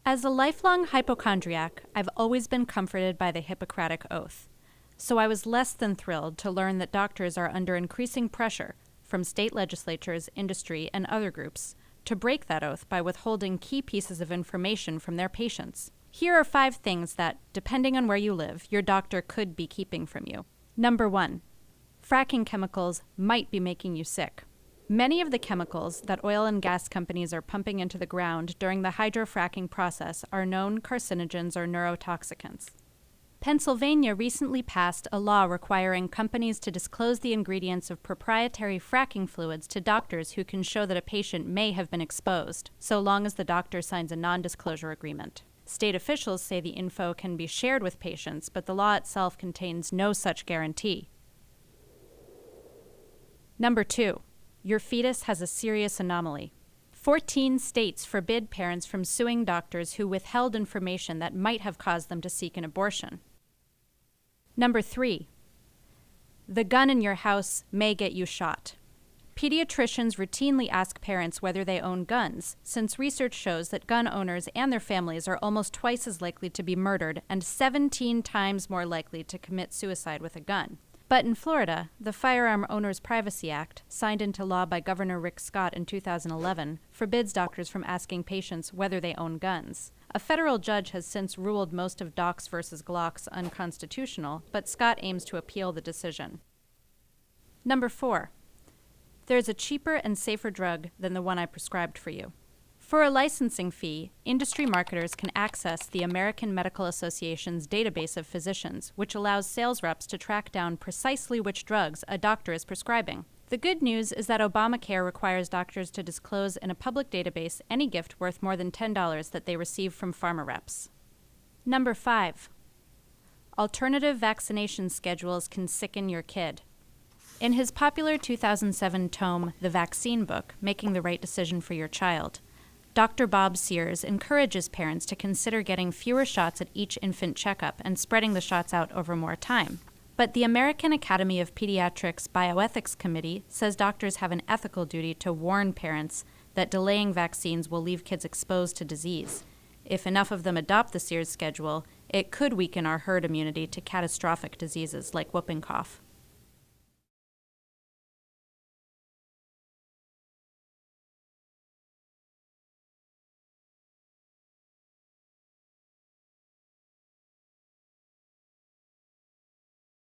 As a lifelong hypochondriac, I've always been comforted by the Hippocratic Oath. So I was less than thrilled to learn that doctors are under increasing pressure from state legislatures, industry, and other groups to break that oath by withholding key pieces of information from their patients. Here are 5 things that, depending on where you live, your doctor could be keeping from you. Number 1. Fracking chemicals might be making you sick. Many of the chemicals that oil and gas companies are pumping into the ground during the hydrofracking process are known carcinogens or neurotoxicants. Pennsylvania recently passed a law requiring companies to disclose the ingredients of proprietary fracking fluids to doctors who can show that a patient may have been exposed, so long as the doctor signs a non-disclosure agreement. State officials say the info can be shared with patients, but the law itself contains no such guarantee. Number 2. Your fetus has a serious anomaly. 14 states forbid parents from suing doctors who withheld information that might have caused them to seek an abortion. Number 3. The gun in your house may get you shot. Pediatricians routinely ask parents whether they own guns, since research shows that gun owners and their families are almost twice as likely to be murdered and 17 times more likely to commit suicide with a gun. But in Florida, the Firearm Owners Privacy Act, signed into law by Governor Rick Scott in 2011, forbids doctors from asking patients whether they own guns. A federal judge has since ruled most of Docs versus Glocks unconstitutional, but Scott aims to appeal the decision. Number 4. There's a cheaper and safer drug than the one I prescribed for you. For a licensing fee, industry marketers can access the American Medical Association's database of physicians, which allows sales reps to track down precisely which drugs a doctor is prescribing. The good news is that Obamacare requires doctors to disclose in a public database any gift worth more than $10 that they receive from pharma reps. Number 5. Alternative vaccination schedules can sicken your kid. In his popular 2007 tome, The Vaccine Book, Making the Right Decision for Your Child, Dr. Bob Sears encourages parents to consider getting fewer shots at each infant checkup and spreading the shots out over more time. But the American Academy of Pediatrics Bioethics Committee says doctors have an ethical duty to warn parents that delaying vaccines will leave kids exposed to disease. If enough of them adopt the Sears schedule, it could weaken our herd immunity to catastrophic diseases like whooping cough.